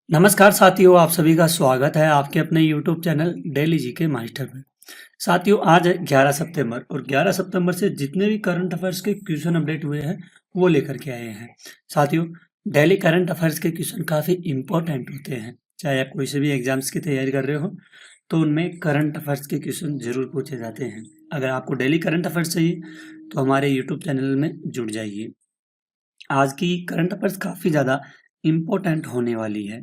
नमस्कार साथियों, आप सभी का स्वागत है आपके अपने YouTube channel daily GK master में। साथियों, आज है 11 सितंबर और 11 सितंबर से जितने भी करंट अफेयर्स के क्वेश्चन अपडेट हुए हैं वो लेकर के आए हैं। साथियों, डेली करंट अफेयर्स के क्वेश्चन काफ़ी इंपॉर्टेंट होते हैं। चाहे आप कोई से भी एग्जाम्स की तैयारी कर रहे हो तो उनमें करंट अफेयर्स के क्वेश्चन जरूर पूछे जाते हैं। अगर आपको डेली करंट अफेयर्स चाहिए तो हमारे यूट्यूब चैनल में जुड़ जाइए। आज की करंट अफेयर्स काफ़ी ज़्यादा इम्पोर्टेंट होने वाली है,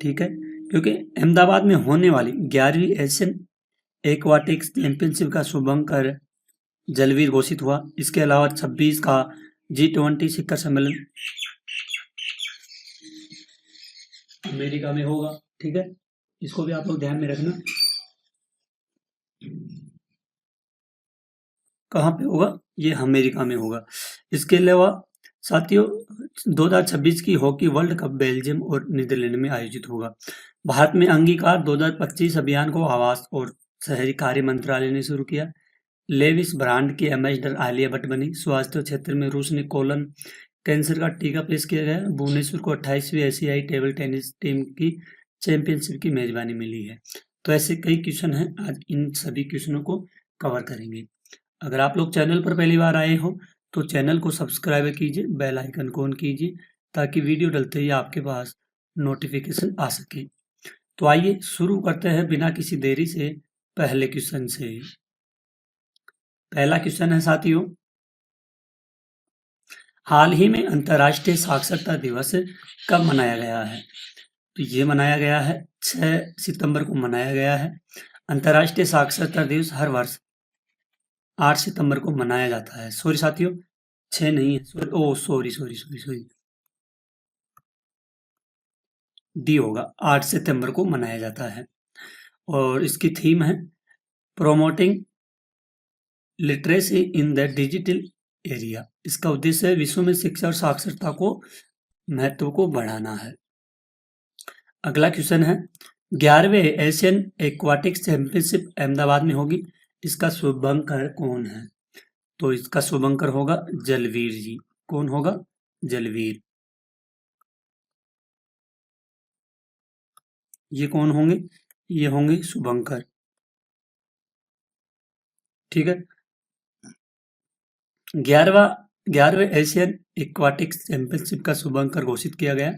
ठीक है? क्योंकि अहमदाबाद में होने वाली 11वीं एशियन एक्वाटिक्स चैंपियनशिप का शुभंकर जलवीर घोषित हुआ। इसके अलावा 26 का G20 शिखर सम्मेलन अमेरिका में होगा, ठीक है? इसको भी आप लोग ध्यान में रखना। कहाँ पे होगा? ये अमेरिका में होगा। इसके अलावा साथियों, 2026 की हॉकी वर्ल्ड कप बेल्जियम और नीदरलैंड में आयोजित होगा। भारत में अंगीकार 2025 अभियान को आवास और शहरी कार्य मंत्रालय ने शुरू किया। लेविस ब्रांड की एम्बेसडर आलिया भट्ट बनी। स्वास्थ्य क्षेत्र में रूस ने कोलन कैंसर का टीका पेश किया गया। भुवनेश्वर को 28वीं एशियाई टेबल टेनिस टीम की चैंपियनशिप की मेजबानी मिली है। तो ऐसे कई क्वेश्चन हैं, आज इन सभी क्वेश्चनों को कवर करेंगे। अगर आप लोग चैनल पर पहली बार आए हो तो चैनल को सब्सक्राइब कीजिए, बेल आइकन को ऑन कीजिए ताकि वीडियो डलते ही आपके पास नोटिफिकेशन आ सके। तो आइए शुरू करते हैं बिना किसी देरी से पहले क्वेश्चन से। पहला क्वेश्चन है साथियों, हाल ही में अंतर्राष्ट्रीय साक्षरता दिवस कब मनाया गया है? तो ये मनाया गया है 6 सितंबर को मनाया गया है। अंतर्राष्ट्रीय साक्षरता दिवस हर वर्ष 8 सितंबर को मनाया जाता है। सॉरी साथियों, 6 नहीं है, सॉरी, डी होगा। 8 सितंबर को मनाया जाता है और इसकी थीम है promoting literacy in the digital area. इसका उद्देश्य है विश्व में शिक्षा और साक्षरता को महत्व को बढ़ाना है। अगला क्वेश्चन है, 11वें एशियन एक्वाटिक्स चैंपियनशिप अहमदाबाद में होगी। इसका शुभंकर कौन है? तो इसका शुभंकर होगा जलवीर जी। कौन होगा? जलवीर। ये कौन होंगे? ये होंगे शुभंकर, ठीक है। 11वें एशियन एक्वाटिक्स चैंपियनशिप का शुभंकर घोषित किया गया।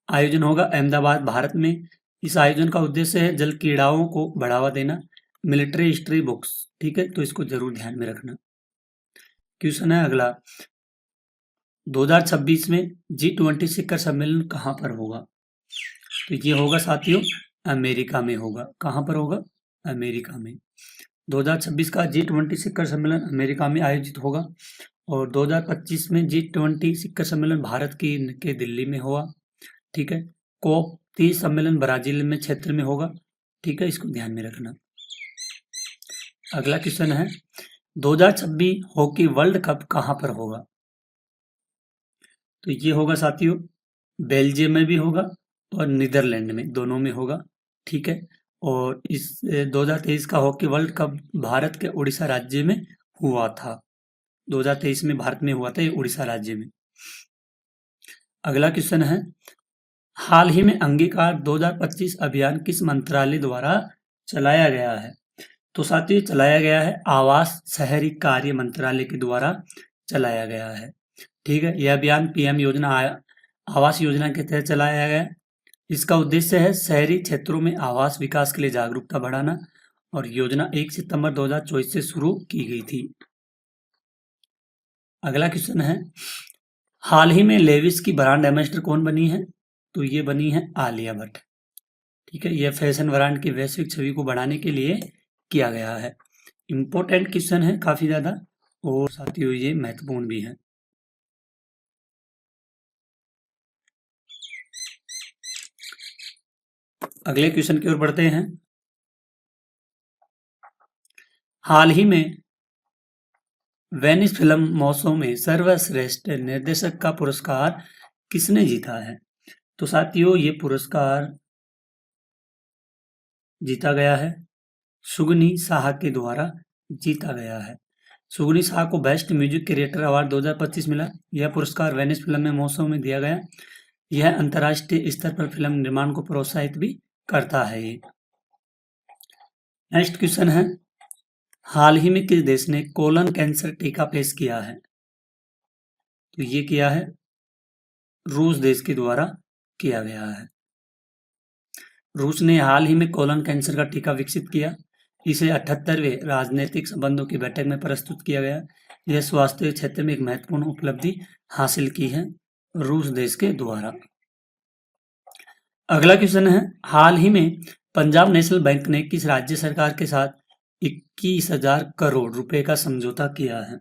आयोजन होगा अहमदाबाद, भारत में। इस आयोजन का उद्देश्य है जल क्रीड़ाओं को बढ़ावा देना। मिलिट्री हिस्ट्री बुक्स, ठीक है, तो इसको जरूर ध्यान में रखना। क्वेश्चन है अगला, 2026 में G20 शिखर सम्मेलन कहाँ पर होगा? तो ये होगा साथियों अमेरिका में होगा। कहाँ पर होगा? अमेरिका में। 2026 का G20 शिखर सम्मेलन अमेरिका में आयोजित होगा और 2025 में G20 शिखर सम्मेलन भारत के दिल्ली में हुआ, ठीक है। कोप 30 सम्मेलन ब्राजील में क्षेत्र में होगा, ठीक है, इसको ध्यान में रखना। अगला क्वेश्चन है, 2026 हॉकी वर्ल्ड कप कहाँ पर होगा? तो ये होगा साथियों बेल्जियम में भी होगा और नीदरलैंड में, दोनों में होगा, ठीक है। और इस 2023 का हॉकी वर्ल्ड कप भारत के उड़ीसा राज्य में हुआ था। 2023 में भारत में हुआ था, ये उड़ीसा राज्य में। अगला क्वेश्चन है, हाल ही में अंगीकार 2025 अभियान किस मंत्रालय द्वारा चलाया गया है? तो साथियों चलाया गया है आवास शहरी कार्य मंत्रालय के द्वारा चलाया गया है, ठीक है। यह अभियान पीएम योजना आवास योजना के तहत चलाया गया। इसका उद्देश्य है शहरी क्षेत्रों में आवास विकास के लिए जागरूकता बढ़ाना और योजना 1 सितंबर 2024 से शुरू की गई थी। अगला क्वेश्चन है, हाल ही में लेविस की ब्रांड एम्बेसडर कौन बनी है? तो ये बनी है आलिया भट्ट, ठीक है। यह फैशन ब्रांड की वैश्विक छवि को बढ़ाने के लिए किया गया है। इंपॉर्टेंट क्वेश्चन है काफी ज्यादा और साथियों ये महत्वपूर्ण भी है। अगले क्वेश्चन की ओर बढ़ते हैं। हाल ही में वेनिस फिल्म महोत्सव में सर्वश्रेष्ठ निर्देशक का पुरस्कार किसने जीता है? तो साथियों ये पुरस्कार जीता गया है सुगनी साहा के द्वारा जीता गया है। सुगनी साहा को बेस्ट म्यूजिक क्रिएटर अवार्ड 2025 मिला। यह पुरस्कार वेनिस फिल्म में महोत्सव में दिया गया। यह अंतर्राष्ट्रीय स्तर पर फिल्म निर्माण को प्रोत्साहित भी करता है ये। नेक्स्ट क्वेश्चन है, हाल ही में किस देश ने कोलन कैंसर टीका पेश किया है? तो ये किया है रूस देश के द्वारा किया गया है। रूस ने हाल ही में कोलन कैंसर का टीका विकसित किया। इसे 78वें राजनीतिक संबंधों की बैठक में प्रस्तुत किया गया। यह स्वास्थ्य क्षेत्र में एक महत्वपूर्ण उपलब्धि हासिल की है रूस देश के द्वारा। अगला क्वेश्चन है, हाल ही में पंजाब नेशनल बैंक ने किस राज्य सरकार के साथ 21,000 करोड़ रुपए का समझौता किया है?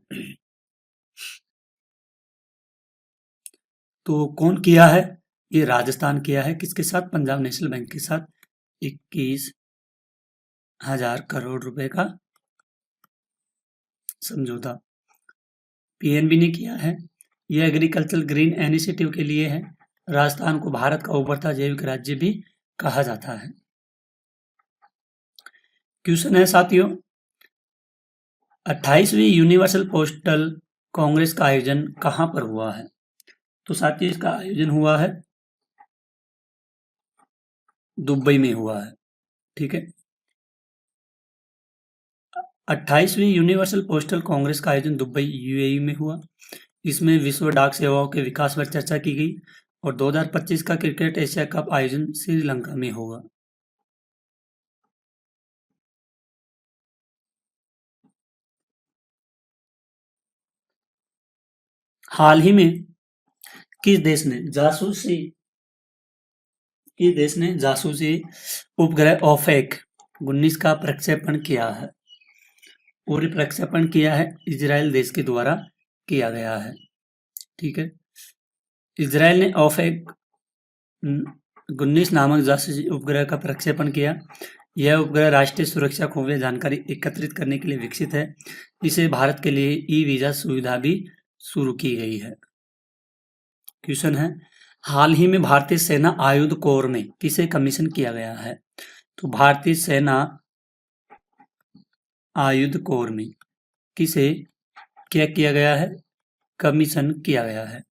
तो कौन किया है? ये राजस्थान किया है। किसके साथ? पंजाब नेशनल बैंक के साथ 21,000 करोड़ रुपए का समझौता पीएनबी ने किया है। यह एग्रीकल्चरल ग्रीन इनिशिएटिव के लिए है। राजस्थान को भारत का उभरता जैविक राज्य भी कहा जाता है। क्वेश्चन है साथियों, 28वीं यूनिवर्सल पोस्टल कांग्रेस का आयोजन कहां पर हुआ है? तो साथियों इसका आयोजन हुआ है दुबई में हुआ है। ठीक है, 28वीं यूनिवर्सल पोस्टल कांग्रेस का आयोजन दुबई यूएई में हुआ। इसमें विश्व डाक सेवाओं के विकास पर चर्चा की गई और 2025 का क्रिकेट एशिया कप आयोजन श्रीलंका में होगा। हाल ही में किस देश ने जासूसी उपग्रह ओफेक 19 का प्रक्षेपण किया है? और प्रक्षेपण किया है इजराइल देश के द्वारा किया गया है। ठीक है, इजराइल ने ओफेक 19 नामक जासूसी उपग्रह का प्रक्षेपण किया। यह उपग्रह राष्ट्रीय सुरक्षा खुफिया जानकारी एकत्रित करने के लिए विकसित है। इसे भारत के लिए ई वीजा सुविधा भी शुरू की गई है। क्वेश्चन है, हाल ही में भारतीय सेना आयुध कोर में किसे कमीशन किया गया है? तो भारतीय सेना आयुध कोर में किसे क्या किया गया है? कमीशन किया गया है।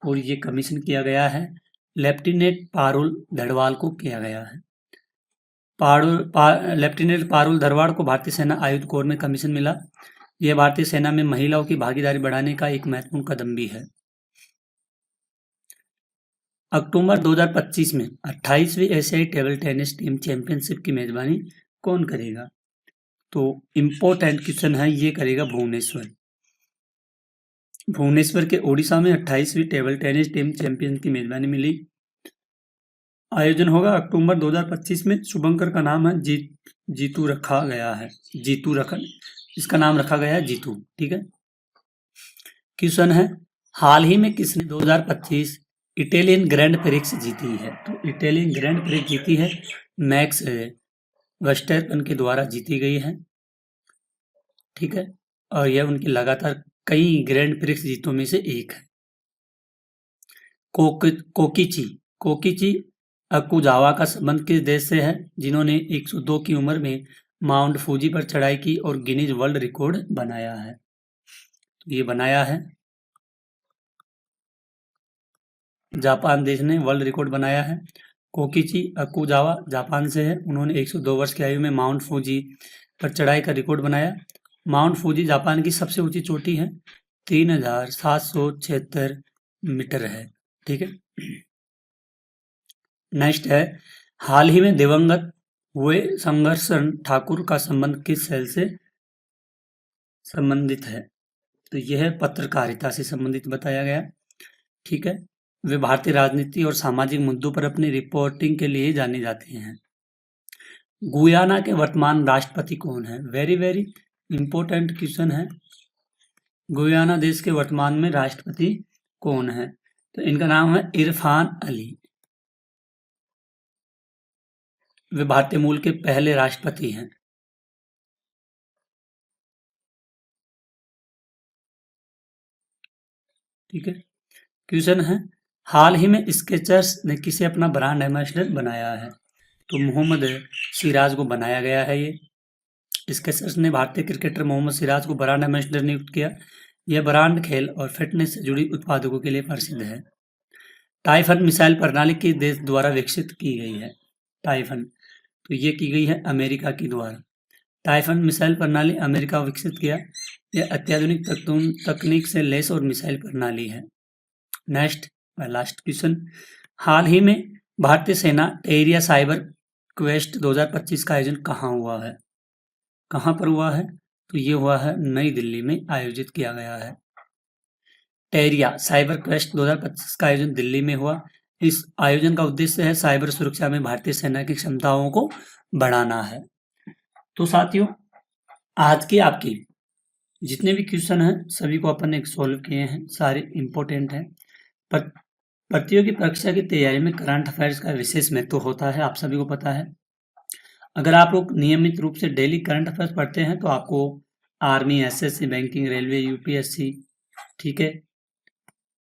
और ये कमीशन किया गया है लेफ्टिनेंट पारुल धड़वाल को किया गया है। लेफ्टिनेंट पारुल धरवाड़ को भारतीय सेना आयुध कोर में कमीशन मिला। यह भारतीय सेना में महिलाओं की भागीदारी बढ़ाने का एक महत्वपूर्ण कदम भी है। अक्टूबर 2025 में 28वीं एशियाई टेबल टेनिस टीम चैंपियनशिप की मेजबानी कौन करेगा? तो इम्पोर्टेंट क्वेश्चन है, ये करेगा भुवनेश्वर। भुवनेश्वर के ओडिशा में 28वीं टेबल टेनिस टीम चैंपियन की मेजबानी मिली। आयोजन होगा अक्टूबर 2025 में। शुभंकर का नाम है जीतू रखा गया है। इसका नाम रखा गया है जीतू। ठीक है, क्वेश्चन है, हाल ही में किसने 2025 इटालियन ग्रैंड प्रिक्स जीती है? तो इटालियन ग्रैंड प्रिक्स जीती है मैक्स वर्स्टैपेन के द्वारा जीती गई है। ठीक है, और यह उनकी लगातार कई ग्रैंड प्रिक्स जीतों में से एक है। कोकिची अकुजावा का संबंध किस देश से है? जिन्होंने 102 की उम्र में माउंट फूजी पर चढ़ाई की और गिनीज वर्ल्ड रिकॉर्ड बनाया है। ये बनाया है जापान देश ने वर्ल्ड रिकॉर्ड बनाया है। कोकिची अकुजावा जापान से है। उन्होंने 102 वर्ष की आयु में माउंट फूजी पर चढ़ाई का रिकॉर्ड बनाया। माउंट फूजी जापान की सबसे ऊंची चोटी है, 3,776 मीटर है। ठीक है, नेक्स्ट है, हाल ही में दिवंगत हुए संघर्षण ठाकुर का संबंध किस सेल से संबंधित है? तो यह पत्रकारिता से संबंधित बताया गया। ठीक है, वे भारतीय राजनीति और सामाजिक मुद्दों पर अपनी रिपोर्टिंग के लिए जाने जाते हैं। गुयाना के वर्तमान राष्ट्रपति कौन है? वेरी वेरी इंपॉर्टेंट क्वेश्चन है। गुयाना देश के वर्तमान में राष्ट्रपति कौन है? तो इनका नाम है इरफान अली। वे भारतीय मूल के पहले राष्ट्रपति हैं। ठीक है, क्वेश्चन है, हाल ही में स्केचर्स ने किसे अपना ब्रांड एम्बेसडर बनाया है? तो मोहम्मद सिराज को बनाया गया है। ये स्केचर्स ने भारतीय क्रिकेटर मोहम्मद सिराज को ब्रांड एम्बेसडर नियुक्त किया। यह ब्रांड खेल और फिटनेस से जुड़ी उत्पादों के लिए प्रसिद्ध है। टाइफन मिसाइल प्रणाली किस देश द्वारा विकसित की गई है? टाइफन, तो ये की गई है अमेरिका के द्वारा। टाइफन मिसाइल प्रणाली अमेरिका विकसित किया। यह अत्याधुनिक तकनीक से लैस और मिसाइल प्रणाली है। नेक्स्ट लास्ट क्वेश्चन, हाल ही में भारतीय सेना एरिया साइबर क्वेस्ट 2025 का आयोजन कहाँ हुआ है? कहाँ पर हुआ है? तो ये हुआ है नई दिल्ली में आयोजित किया गया है। टेरिया साइबर क्वेस्ट 2025 का आयोजन दिल्ली में हुआ। इस आयोजन का उद्देश्य है साइबर सुरक्षा में भारतीय सेना की क्षमताओं को बढ़ाना है। तो साथियों, आज के आपके जितने भी क्वेश्चन हैं सभी को अपन ने सॉल्व किए हैं, सारे इंपॉर्टेंट हैं। पर प्रतियोगी परीक्षा की तैयारी में करंट अफेयर्स का विशेष महत्व होता है, आप सभी को पता है। अगर आप लोग नियमित रूप से डेली करंट अफेयर्स पढ़ते हैं तो आपको army, SSC, banking, railway, UPSC, ठीक है,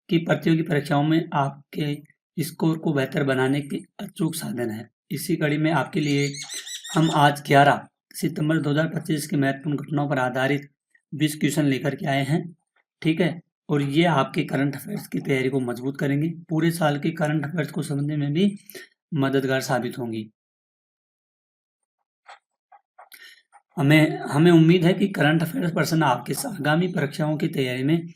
की प्रतियोगी परीक्षाओं में आपके स्कोर को बेहतर बनाने के अचूक साधन है। इसी कड़ी में आपके लिए हम आज 11 सितंबर 2025 की महत्वपूर्ण घटनाओं पर आधारित 20 क्वेश्चन लेकर के आए हैं, ठीक है। और ये आपके करंट अफेयर्स की तैयारी को मजबूत करेंगे, पूरे साल के करंट अफेयर्स को समझने में भी मददगार साबित होंगी। हमें उम्मीद है कि करंट अफेयर्स प्रश्न आपके आगामी परीक्षाओं की तैयारी में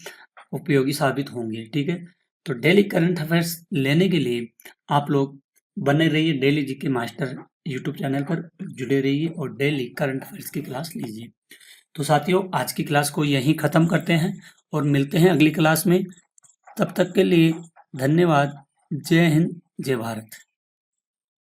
उपयोगी साबित होंगे, ठीक है। तो डेली करंट अफेयर्स लेने के लिए आप लोग बने रहिए daily GK master YouTube channel पर, जुड़े रहिए और डेली करंट अफेयर्स की क्लास लीजिए। तो साथियों, आज की क्लास को यहीं ख़त्म करते हैं और मिलते हैं अगली क्लास में। तब तक के लिए धन्यवाद। जय हिंद, जय भारत।